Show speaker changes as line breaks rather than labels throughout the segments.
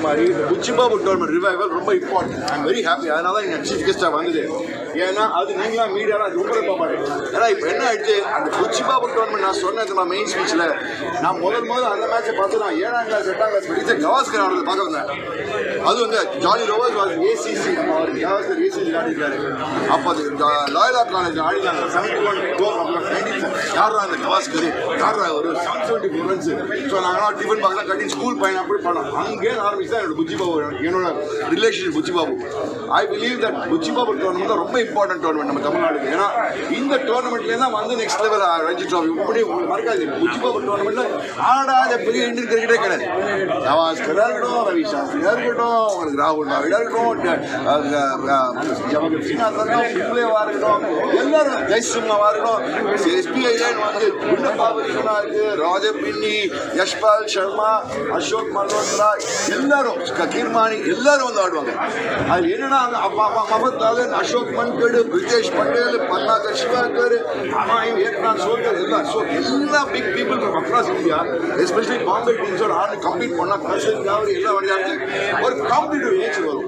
மாதிரி Buchibabu tournament revival ரொம்ப important. I am very happy. அதனால தான் எங்கள் சீஃப் கெஸ்ட்டாக வந்தது. ஏன்னா அது நீங்களாம் மீடியாலாம் ரொம்ப பார்ப்பாரு. ஏன்னா இப்போ என்ன ஆயிடுச்சு, அந்த Buchibabu tournament நான் சொன்னது மெயின் ஸ்பீச்சில் நான் முதல்ல அந்த மேட்சை பார்த்து நான் 7ஆம் கிளாஸ் 8ஆம் கிளாஸ் படித்த கவாஸ்கர் ஆடுறது பார்க்க வந்தேன். அது வந்து ஜாலி ரோவர்ஸ் வாஸ் ஏசிசி, அவர் கவாஸ்கர் ஏசிசி ஆடிருக்காரு. அப்போ அது லாயலா காலேஜ் ஆடினாங்க 71 யாரா அந்த கவாஸ்கர், யாரா ஒரு 774 ரன்ஸ். ஸோ நாங்களாம் டிஃபன் பாக்ஸ்லாம் கட்டி ஸ்கூல் பையன் அப்படி பண்ணோம். அங்கே ஆரம்பிச்சு தான் என்னோட Buchibabu, என்னோட relation Buchibabu. I believe that Buchibabu tournament தான் ரொம்ப இம்பார்ட்டன்ட் டோர்னமெண்ட் நம்ம தமிழ்நாடுக்கு. ஏன்னா இந்த டோர்னமெண்ட்லேயே தான் வந்து நெக்ஸ்ட் லெவல் ரஞ்சி ட்ராஃபி இப்படி உங்களுக்கு மறக்காது. Buchibabu டோர்னமெண்ட்டில் ஆடாத பெரிய இந்தியன் கிரிக்கெட்டே கிடையாது. கவாஸ்கராக இருக்கட்டும், ரவி சாஸ்திரியாக இருக்கட்டும், உங்களுக்கு ராகுல் டிராவிடாக இருக்கட்டும், பிப்ளேவாக இருக்கட்டும், எல்லாரும் ஜெய்சிம்மாவாக இருக்கட்டும், எஸ்பிஐலேன்னு வந்து குண்டபாபுரிஷனாக இருக்குது, ராஜபின்னி, யஷ்பால் சர்மா, அசோக் மல்ஹோத்ரா, எல்லாரும் கீர்மானி எல்லாரும் வந்து ஆடுவாங்க. அது என்னன்னா மமத் தாகன், அசோக் மன்கடு, பிரிஜேஷ் பட்டேல், பர்னாகர் சிவாகர், அமாயும் ஏக்நாத் சோல்கர் எல்லாம். ஸோ எல்லா big people from across India, especially Bombay டீம்ஸோட ஆடு கம்ப்ளீட் பண்ணால் கல்சரிக்காவது எல்லாம் வழியாக ஒரு காம்படிட்டிவ் நேச்சர் வரும்.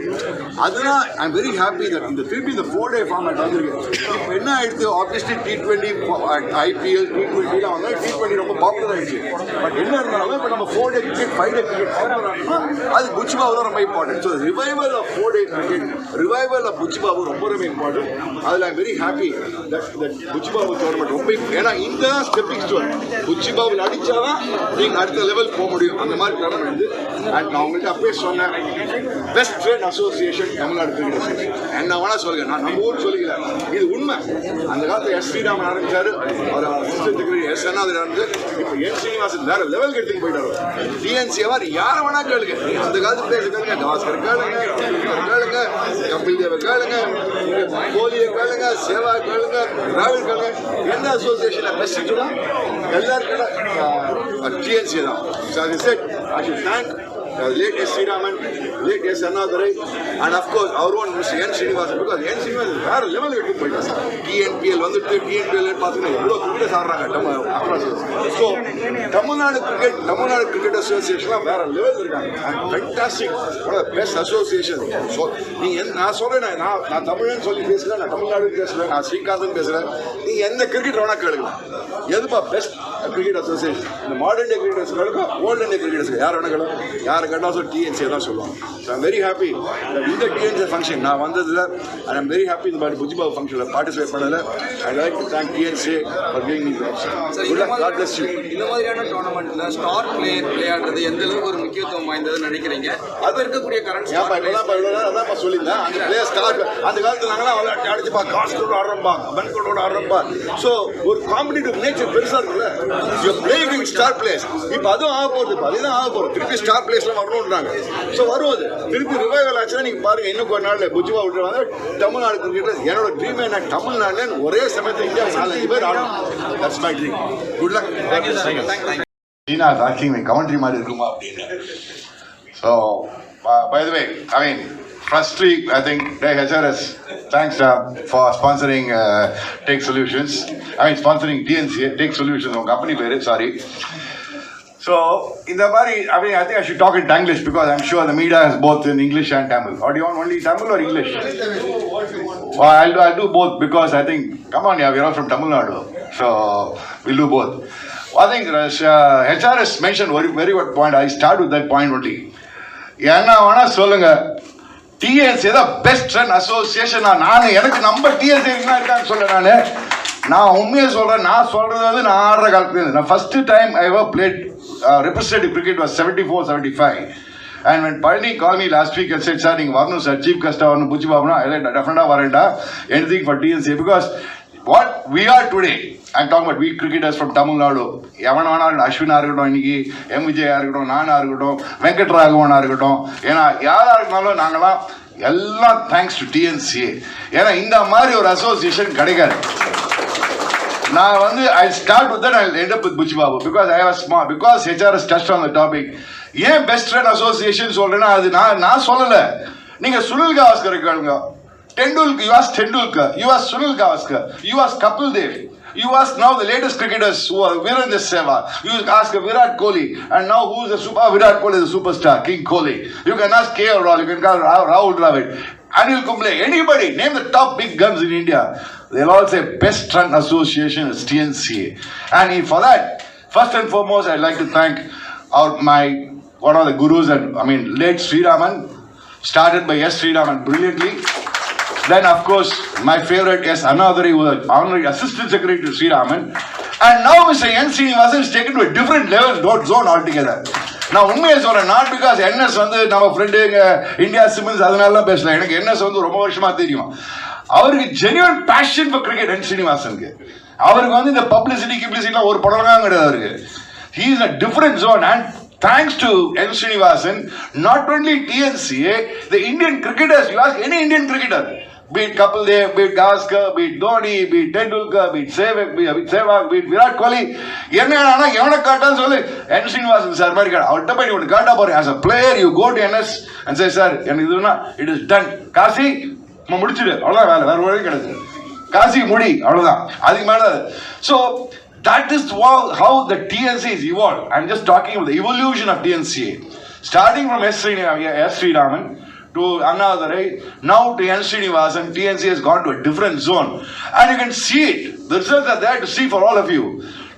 அதெல்லாம் ஐ எம் வெரி ஹாப்பி தட் இந்த திருப்பி இந்த 4-day ஃபார்மேட் வந்திருக்கு. இப்போ என்ன ஆயிடுச்சு, ஆப்வியஸ்லி T20 ஐபிஎல் T20 வந்து T20 ரொம்ப பாப்புலர் ஆயிடுச்சு. பட் என்ன இருந்தாலும் இப்போ நம்ம 4-day கிரிக்கெட் 5-day கிரிக்கெட் பார்க்கணும்னா அது Buchibabu தான் ரொம்ப important. So revival of 4-day cricket, revival of Buchibabu ரொம்ப ரொம்ப இம்பார்ட்டன்ட். அதில் I am very happy that Buchibabu tournament ரொம்ப. ஏன்னா இந்த ஸ்டெப்பிங் ஸ்டோன் Buchibabu அடிச்சாதான் நீங்கள் அடுத்த லெவல் போக முடியும். அந்த மாதிரி டோர்னமெண்ட். அண்ட் நான் உங்கள்கிட்ட அப்பயே சொன்னேன், best trade association Tamil Nadu cricket association. என்ன வேணா சொல்லுங்க, நான் நம்ம ஊர் சொல்லிக்கல, இது உண்மை. அந்த காலத்தில் எஸ் ஸ்ரீராமன் ஆரம்பிச்சாரு, அவர் எஸ் அண்ணாதிரி ஆரம்பிச்சு, இப்போ என் சீனிவாசன் வேற லெவலுக்கு எடுத்துட்டு போயிட்டாரு. TNCA யாரை வேணா கேளுங்க, அந்த காலத்து பேச கேளுங்க, கவாஸ்கர் கேளுங்க, கேளுங்க, கபில் தேவ கேளுங்க, கோலியை கேளுங்க, சேவா கேளுங்க, டிராவிட் கேளுங்க, என்ன அசோசியேஷன் பெஸ்ட் எல்லாருக்கும் TNCA தான். So as I said, I should thank late S. Sriraman, late S. Annadhurai, and of course our own Mr. N. Srinivasan, because N. Srinivasan வேற லெவல் எடுத்து போயிட்டாங்க. TNPL வந்துட்டு TNPL பார்த்தீங்கன்னா எவ்வளோ கிரிக்கெட் ஆடுறாங்க. So Tamil Nadu cricket அசோசியேஷன்லாம் வேற level இருக்காங்க. And fantastic best association. So நீங்கள் நான் சொல்கிறேன், நான் தமிழன் சொல்லி பேசுகிறேன், நான் தமிழ்நாடு பேசுகிறேன், நான் ஸ்ரீகாந்தன் பேசுகிறேன். நீங்கள் எந்த கிரிக்கெட் வேணா கேளுங்க, எதுப்பா பெஸ்ட் கிரிக்கெட் அசோசியேஷன், இந்த modern day cricket association, olden டே கிரிக்கெட் அசோசியேஷன், யார் வேணா கேளுங்க, யாரை கேட்டாலும் TNCA தான் சொல்லுவாங்க. ஸோ ஐம் வெரி ஹாப்பி இந்த TNCA ஃபங்க்ஷன் நான் வந்ததில். அண்ட் ஐம் வெரி ஹாப்பி இந்த மாதிரி Buchibabu ஃபங்க்ஷனில் பார்ட்டிசிபேட் பண்ணதில். I like to thank TNCA for giving me the opportunity. God bless you.
இந்த மாதிரியான டோர்னமெண்ட்ல ஸ்டார் பிளேயர் விளையாடுறது எந்த அளவுக்கு ஒரு முக்கியத்துவம் வாய்ந்ததுன்னு நினைக்கிறீங்க? அது இருக்கக்கூடிய கரண்ட்
அதான் சொல்லியிருந்தேன். அந்த பிளேயர் ஸ்டார் அந்த காலத்தில் நாங்களாம் விளையாட்டு அடிச்சுப்பா, காஸ்டோட ஆடுறோம்பா, பென்கோடோட ஆடுறோம்பா. ஸோ ஒரு காம்படிட்டிவ் நேச்சர் பெருசாக இருக்குல்ல. பிளேயிங் ஸ்டார் பிளேயர்ஸ் இப்போ அதுவும் ஆக போகுது, அதுதான் ஆக போகுது. திருப்பி ஸ்டார் பிளேயர்ஸ்லாம் வரணுன்றாங்க. ஸோ வருவது திருப்பி ரிவைவல் ஆச்சுன்னா நீங்கள் பாருங்கள், இன்னும் கொஞ்ச நாள் Buchibabu விட்டுருவாங்க. தமிழ்நாடு கிரிக்கெட் என்னோட ட்ரீம் என்ன, தமிழ்நாட்டில் ஒரே சமயத்தில் இந்தியா 4-5 பேர் ஆடணும். That's my dream. Good luck. Thank you.
Tina is asking me commentary மாதிரி இருக்குமா அப்படின்னு. So by the way, I mean firstly I think HRS thanks for sponsoring Take Solutions. I mean sponsoring TNCA Take Solutions உங்க company பேரு, sorry. So in the bari, I mean I think I should talk in Tanglish because I'm sure the media is both in English and Tamil. Or do you want only Tamil or English? Well, I'll do both because I think, come on, yeah, we're all from Tamilnadu, so we'll do both. I think HRS mentioned very good point. I start with that point only. என்ன வேணா சொல்லுங்க, TNCA தான் best run association. நான் எனக்கு நம்ம TNCA இருக்கான்னு சொல்ல, நான் உண்மையை சொல்றேன். நான் சொல்றது வந்து நான் ஆடுற காலத்துல நான் first time I ever played representative cricket was 74-75. And when Palani called me last week and said, sir, நீங்க வரணும் சார், சீஃப் கெஸ்டா வரணும் Buchibabu, I said definitely வரேன்டா, anything for TNCA, because what we are today, I'm talking about we cricketers from Tamil Nadu, எவனா அஸ்வினா இருக்கட்டும், இன்னைக்கு MVJ இருக்கட்டும், நானா இருக்கட்டும், வெங்கட்ராகவனா இருக்கட்டும், ஏன்னா யாரா இருந்தாலும் நாங்களாம் எல்லாம் தேங்க்ஸ் டு TNCA. ஏன்னா இந்த மாதிரி ஒரு அசோசியேஷன் கிடைக்காது. நான் வந்து I'll start with that, I'll end up with Buchibabu because I was smart, because HRS touched on the topic. ஏன் பெஸ்ட் ஃப்ரெண்ட் அசோசியேஷன் சொல்றேன்னா, அது நான் சொல்லல, நீங்க சுனில் கவாஸ்கர் கேளுங்க. Tendulkar, you ask Tendulkar, you ask Sunil Gavaskar, you ask Kapil Dev. You ask now the latest cricketers who are Virendra Sehwag. You ask Virat Kohli, and now who is the super? Virat Kohli is the superstar, King Kohli. You can ask KL Rahul, you can call Rahul Dravid, Anil Kumble, anybody. Name the top big guns in India. They'll all say best run association is TNCA. And for that, first and foremost, I'd like to thank one of the gurus, late Sri Raman, started by S. Sri Raman brilliantly. Then, of course, my favorite is Anadari, who was honorary assistant secretary to Sri Raman. And now Mr. N. Srinivasan is taken to a different level, zone altogether. Now, not because NS வந்து நம்ம friend India cements அதனாலலாம் பேசல. எனக்கு NS வந்து ரொம்ப வருஷமா தெரியும். அவருக்கு genuine passion for cricket என் ஸ்ரீனிவாசனுக்கு. அவருக்கு வந்து இந்த பப்ளிசிட்டிலாம் ஒரு படம்லாம் கிடையாது அவருக்கு. He is a different zone, and thanks to N. Srinivasan, not only TNCA, the Indian cricketers, you ask any Indian cricketer, be it Kapil Dev, be it Gavaskar, be it Dhoni, be it Tendulkar, be it Sehwag, be it Virat Kohli, evana kaatanu sollu N. Srinivasan sir mari kaata avta pai you kaata pore as a player you go to NS and say sir eniduna it is done Kasi mudichidu avladha vera vali kedadhu Kasi mudi avladha adhu mela so that is how the TNCA is evolved. I'm just talking about the evolution of TNCA starting from S. Sri Raman to Annadurai, now to N. Srinivasan. TNCA has gone to a different zone. And you can see it. The results are there to see for all of you.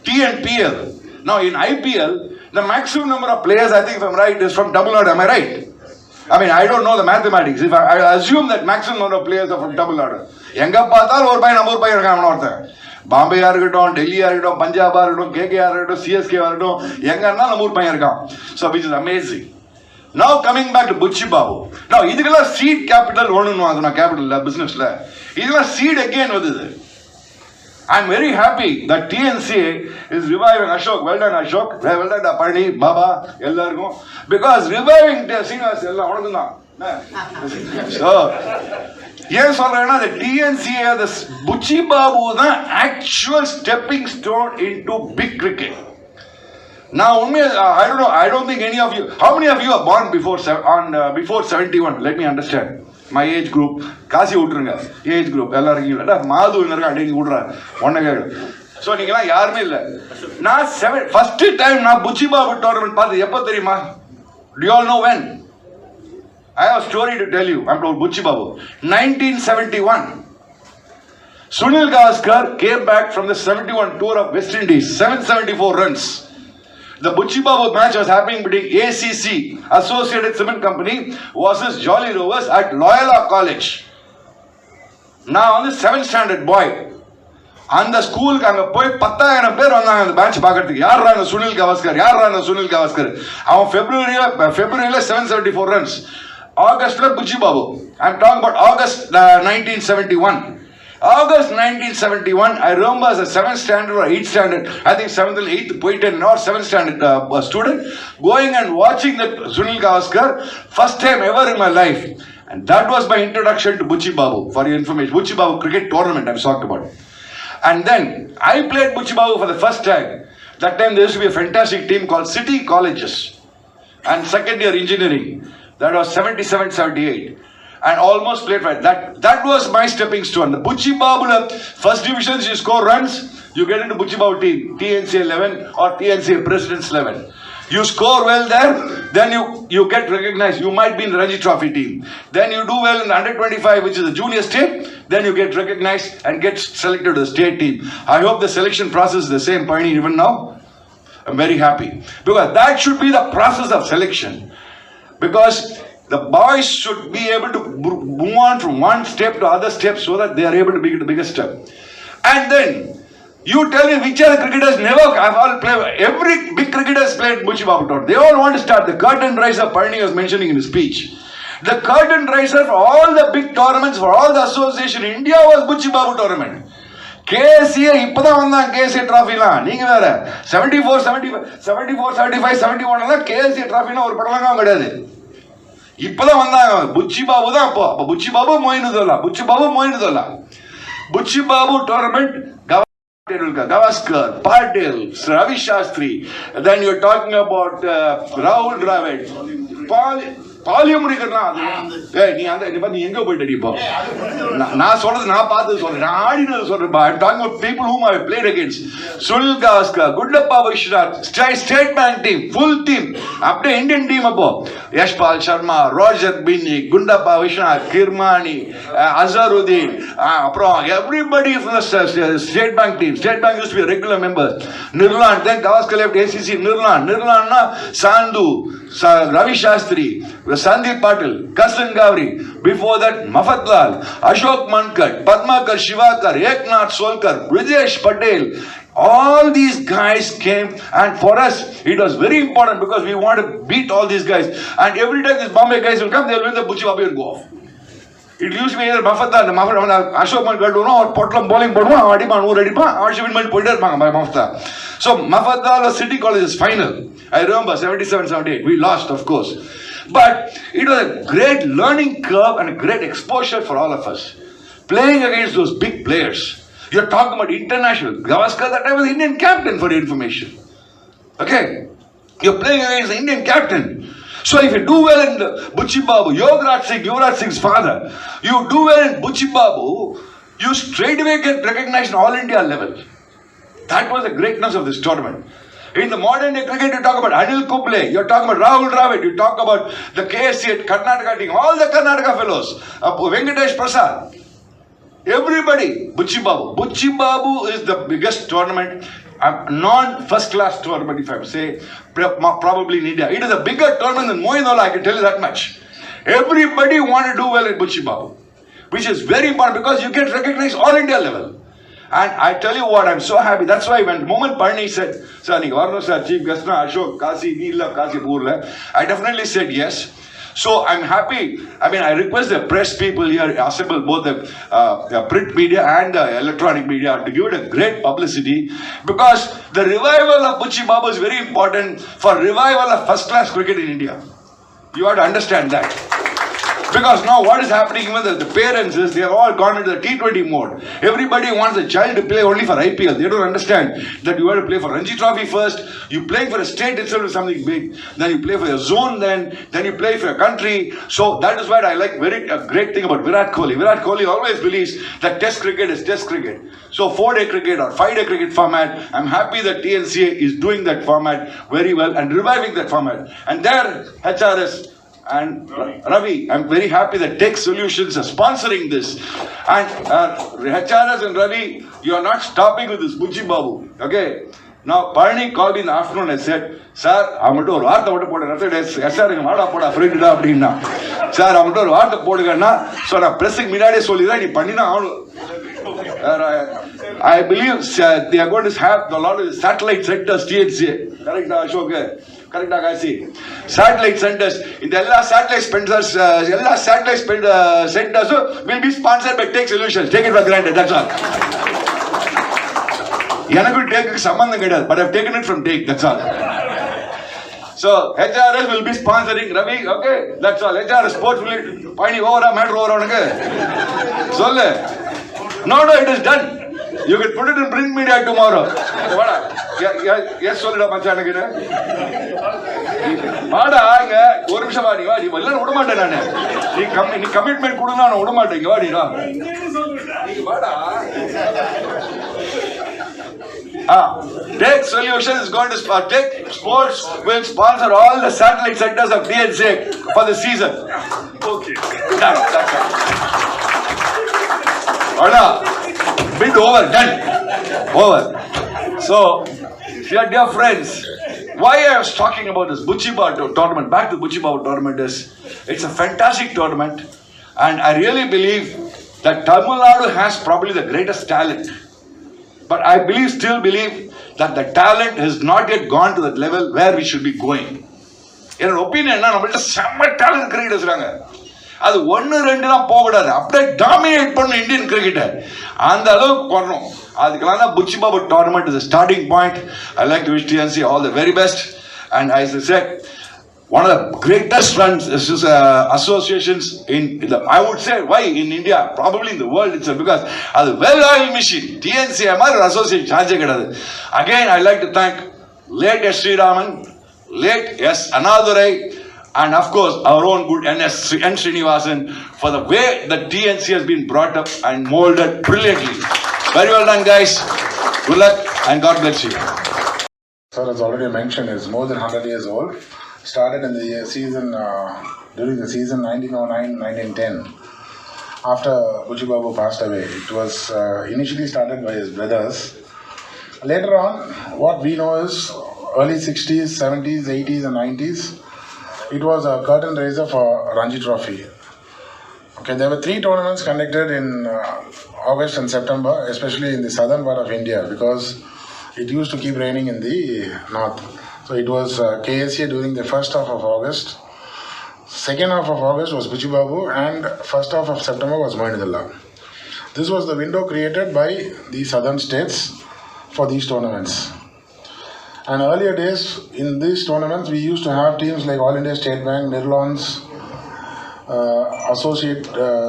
TNPL. Now in IPL, the maximum number of players, I think if I'm right, is from Tamilnadu. Am I right? I don't know the mathematics. If I assume that maximum number of players are from Tamilnadu. Enga paathal or pai irukanga ortha. Bombay இருக்கட்டும், டெல்லியா இருக்கட்டும், பஞ்சாபா இருக்கட்டும், கேகேஆ இருக்கட்டும், CSK இருக்கட்டும், எங்க இருந்தாலும் நம்ம ஊர் பையன் இருக்கான். So which is amazing. Now coming back to Buchi Babu. Now இதுக்கெல்லாம் seed capital ஒண்ணுன்னு நான் கேபிட்டல்ல பிசினஸ்ல இதெல்லாம் seed again வருது. I'm very happy that TNCA is reviving Ashok. Well done Ashok. Well done Pani, Baba, எல்லாருக்கும். Because reviving seniors எல்லாம் உனக்கு தான். So ஏன் சொல்றேன்னா the TNCA, the Buchi Babu தான் actual stepping stone into big cricket. Now, I don't think any of you. How many of you are born before 71? Let me understand. My age group. Kasi utrunga. Age group. Ellarum illa. Maadu inarga adeni udra. Onna kedu. So ningala yarume illa. Na first time na Buchi Babu tournament paathu eppo theriyuma? Do you all know when? I have a story to tell you. I'm told Buchi Babu. 1971. Sunil Gavaskar came back from the 71 tour of West Indies. 774 runs. The Buchi Babu match was happening between ACC, Associated Cement Company, versus Jolly Rovers at Loyola College. Now, on the 7th standard boy, and the school அங்க போய் 10,000 பேர் வந்தாங்க அந்த match பார்க்கிறதுக்கு. யார்றாங்க சுனில் கவாஸ்கர். அவன் February 774 runs. Augustல Buchi Babu. I'm talking about August 1971. August 1971, I remember as a 7th standard or 8th standard, I think 7th or 8th, or 7th standard student, going and watching that Sunil Gavaskar, first time ever in my life. And that was my introduction to Buchi Babu, for your information. Buchi Babu cricket tournament I'm talking about. And then, I played Buchi Babu for the first time. That time there used to be a fantastic team called City Colleges and second year engineering. That was 77-78. And almost played for it. That was my stepping stone. The Buchi Babu first divisions, you score runs, you get into Buchi Babu team, TNCA 11 or TNCA President's 11. You score well there, then you get recognized. You might be in the Ranji Trophy team. Then you do well in the under 25, which is the junior state. Then you get recognized and get selected to the state team. I hope the selection process is the same, Pani, even now. I'm very happy. Because that should be the process of selection. Because the boys should be able to move on from one step to other step so that they are able to be the biggest step. And then, you tell me which other cricketers never have all played. Every big cricketer has played Buchi Babu tournament. They all want to start. The curtain raiser Parni was mentioning in his speech. The curtain raiser for all the big tournaments, for all the association in India was Buchi Babu tournament. KCA இப்பதான் வந்தான் KCA trophy-லாம். நீங்க வேற 74, 75, 71 எல்லாம் KCA trophy-னா ஒரு படம்லாம் கிடையாது. இப்பதான் வந்தாங்க Buchi Babu தான் அப்போ Buchi Babu மொயினுதோலா Buchi Babu tournament Gavaskar, Patil, Ravi Shastri, then you're talking about Rahul Dravid, பாலியம் முடிக்கிறா நீ அந்த நீ எங்க போயிட்டு அடிப்போ நான் சொல்றது நான் பார்த்து சொல்றேன் நான் ஆடினது சொல்றேன் I'm talking about people whom I played against Sunil Gavaskar Gundappa Vishwanath state bank team full team அப்படியே இந்தியன் டீம் அப்போ யஷ்பால் சர்மா ரோஜர் பின்னி குண்டப்பா விஸ்வநாத் கிர்மானி அசருதீன் அப்புறம் everybody from the state bank team state bank used to be a regular member Nirlan then Gavaskar left ACC Nirlanna Sandhu Ravi Shastri Sandeep Patil Kasran Gavri before that Mafatlal Ashok Mankad Padmakar Shivakar Eknath Solkar Brijesh Patel all these guys came and for us it was very important because we want to beat all these guys and every time these Bombay guys will come they will win the Buchibabu and go off. It used to be either Mafatlal Ashok Mankad or Potlam bowling போடுவான் அவன் அடிப்பான் 100 அடிப்பான் அவன் win பண்ணி போயிட்டே இருப்பாங்க Mafatlal. So Mafatlal was City College's final. I remember 77-78 we lost of course. But it was a great learning curve and a great exposure for all of us. Playing against those big players. You're talking about international. Gavaskar that time was the Indian captain for your information. Okay? You're playing against the Indian captain. So if you do well in the Buchibabu, Yuvraj Singh's father, you do well in Buchibabu, you straight away get recognized on all India level. That was the greatness of this tournament. In the modern day cricket, you talk about Anil Kumble, you're talking about Rahul Dravid, you talk about the KSC at Karnataka team, all the Karnataka fellows, Venkatesh Prasad, everybody, Buchibabu is the biggest tournament, non-first class tournament if I say, probably in India. It is a bigger tournament than Moeen I can tell you that much. Everybody want to do well at Buchibabu, which is very important because you get recognized all India level. And I tell you what, I'm so happy. That's why when Moment Parni said, Sir, sir, Chief Guest, Ashok, Kasi, Neela, Kasi, Purla, I definitely said yes. So I'm happy. I mean, I request the press people here, assemble both the print media and the electronic media to give it a great publicity because the revival of Buchibabu is very important for revival of first-class cricket in India. You have to understand that. Because now what is happening, even the parents is, they have all gone into the T20 mode. Everybody wants the child to play only for IPL. They don't understand that you have to play for Ranji Trophy first. You playing for a state itself is something big. Then you play for your zone then you play for your country. So that is why I like a great thing about Virat Kohli. Virat Kohli always believes that test cricket is test cricket. So 4-day cricket or 5-day cricket format, I'm happy that TNCA is doing that format very well and reviving that format. And there, HRS and Ravi, I'm very happy that Tech Solutions are sponsoring this. And HRS and Ravi, you are not stopping with this Buchibabu. Okay? Now, Parni called me in the afternoon and said, Sir, I'm going to do a lot of water. Sir, I'm going to do a lot of water. So I'm pressing Minade Solida, Panina. I believe they are going to have a lot of satellite sectors, TNCA. Correct, Ashok? Correct, Agasi. Satellite centers. In the satellite centers will be sponsored by Tech Solutions. Take it for granted, that's all. Yanaku take someone but I've taken it from Take, that's all. So HRS will be sponsoring Ravi, okay? That's all. HRS sports will Pani over matter over. So no, it is done. You can put it in print media tomorrow. Yes, solid up Machanagina. Mada, one Shamani, he commitment Kuduna, Udamata, Tech Solutions is going to Tech Sports will sponsor all the satellite sectors of TNCA for the season. Okay. That's bit over, done. Over. So, dear friends, why I was talking about this Buchibabu tournament, back to Buchibabu tournament is, it's a fantastic tournament and I really believe that Tamilnadu has probably the greatest talent. But I still believe that the talent has not yet gone to that level where we should be going. In an opinion, நம்மள்ட்ட செம்ம talent cricketers இருக்காங்க. அது 1-2 தான் போகக்கூடாது. அப்படியே dominate பண்ண Indian cricketer. அந்த அளவுக்கு வரணும். அதுக்கெல்லாம் தான் Buchibabu tournament is a starting point. I like to wish TNC all the very best. And as I said, one of the greatest runs associations I would say, why in India, probably in the world itself, because as a well-oiled machine, TNCA association. Again, I'd like to thank late S. Sri Raman, late S. Anadurai,
And of course, our own good NS N. Srinivasan for the way the TNC has been brought up and molded brilliantly. Very well done, guys. Good luck and God bless you.
Sir, as already mentioned, is more than 100 years old. Started in the season, during the season 1909-1910. After Buchi Babu passed away, it was initially started by his brothers. Later on, what we know is early 60s, 70s, 80s and 90s, it was a curtain raiser for Ranji Trophy. Okay, there were 3 tournaments conducted in August and September, especially in the southern part of India, because it used to keep raining in the north. So it was KSA during the first half of August. Second half of August was Buchi Babu, and first half of September was Mohinudullah. This was the window created by the southern states for these tournaments. And earlier days, in these tournaments, we used to have teams like All India State Bank, Nirlons, Associate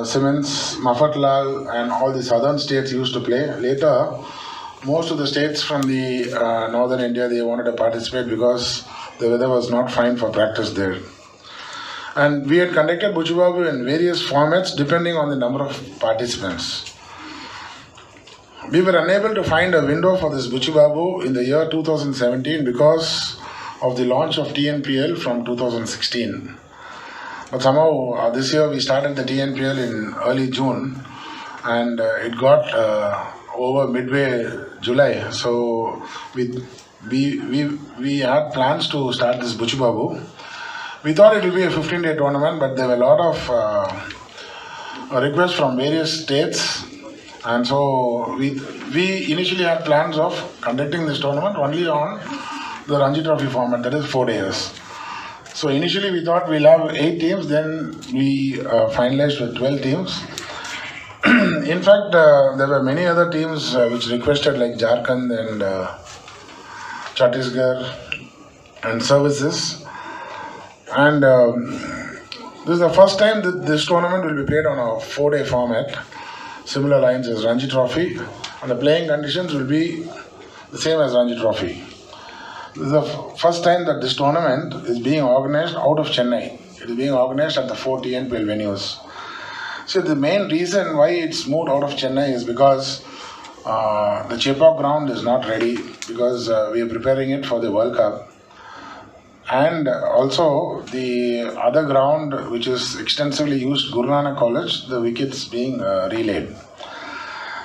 Cements, Mafatlal, and all the southern states used to play. Later, most of the states from the northern India, they wanted to participate because the weather was not fine for practice there. And we had conducted Buchi Babu in various formats depending on the number of participants. We were unable to find a window for this Buchi Babu in the year 2017 because of the launch of TNPL from 2016. But somehow this year we started the TNPL in early June, and it got over midway July. So we had plans to start this Buchi Babu. We thought it will be a 15-day tournament, but there were a lot of requests from various states, and so we initially had plans of conducting this tournament only on the Ranji Trophy format, that is 4 days. So initially we thought we'll have 8 teams, then we finalized with 12 teams. In fact, there were many other teams which requested, like Jharkhand and Chhattisgarh and services. And this is the first time that this tournament will be played on a 4-day format, similar lines as Ranji Trophy, and the playing conditions will be the same as Ranji Trophy. This is the first time that this tournament is being organized out of Chennai. It is being organized at the 4 TNPL venues. So the main reason why it's moved out of Chennai is because the Chepauk ground is not ready, because we are preparing it for the World Cup. And also the other ground which is extensively used, Guru Nanak College, the wickets being relayed.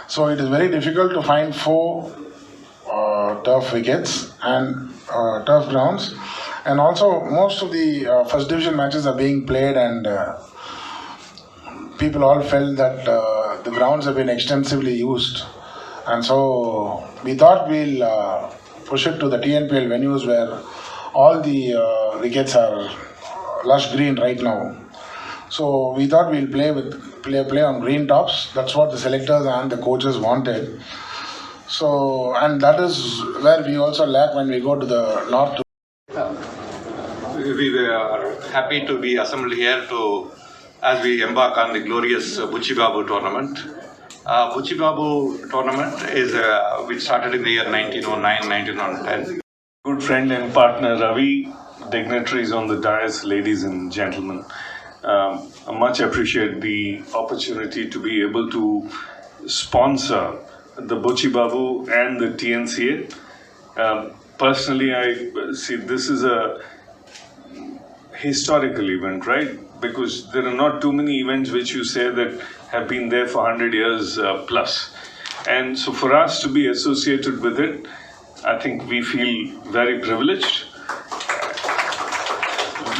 So it is very difficult to find 4 turf wickets and turf grounds. And also most of the first division matches are being played, and people all felt that the grounds have been extensively used. And so we thought we'll push it to the TNPL venues where all the wickets are lush green right now. So we thought we'll play on green tops. That's what the selectors and the coaches wanted. So, and that is where we also lack when we go to the north.
We were happy to be assembled here as we embark on the glorious Buchi Babu tournament. Buchi Babu tournament is which started in the year 1909, 1910.
Good friend and partner Ravi, dignitaries on the dais, ladies and gentlemen. I much appreciate the opportunity to be able to sponsor the Buchi Babu and the TNCA. Personally, I see this is a historical event, right? Because there are not too many events which you say that have been there for 100 years plus. And so for us to be associated with it, I think we feel very privileged.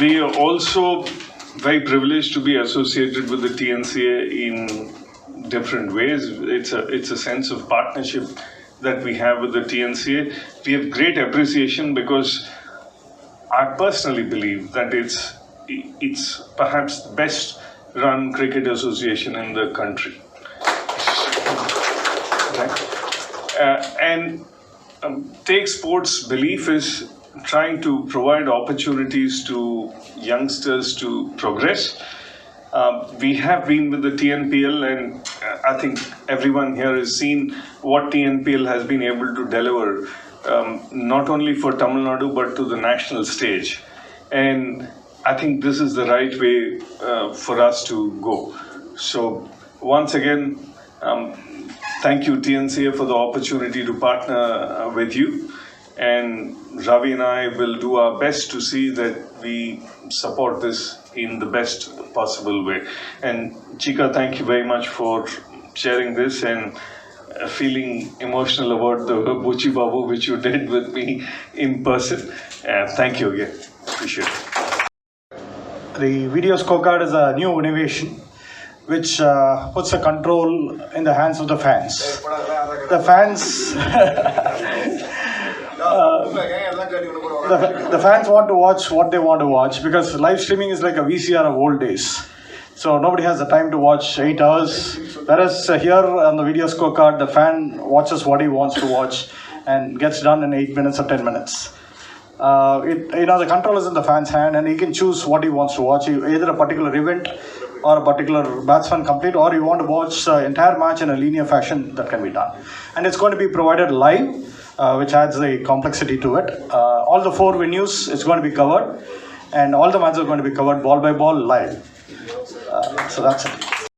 We are also very privileged to be associated with the TNCA in different ways. It's a sense of partnership that we have with the TNCA. We have great appreciation because I personally believe that it's perhaps the best run cricket association in the country. And Take Sports' belief is trying to provide opportunities to youngsters to progress. We have been with the TNPL, and I think everyone here has seen what TNPL has been able to deliver, not only for Tamilnadu but to the national stage. And I think this is the right way for us to go. So once again, thank you TNCA for the opportunity to partner with you, and Ravi and I will do our best to see that we support this in the best possible way. And Chika, thank you very much for sharing this and feeling emotional about the Buchi Babu which you did with me in person. Thank you again. Appreciate it.
The video scorecard is a new innovation which puts the control in the hands of the fans. The fans, the fans want to watch what they want to watch, because live streaming is like a VCR of old days. So nobody has the time to watch 8 hours. Whereas here on the video scorecard, the fan watches what he wants to watch and gets done in 8 minutes or 10 minutes. The control is in the fan's hand, and he can choose what he wants to watch, either a particular event or a particular batsman complete, or you want to watch the entire match in a linear fashion. That can be done. And it's going to be provided live, which adds the complexity to it. All the 4 venues is going to be covered, and all the matches are going to be covered ball by ball live. So that's it.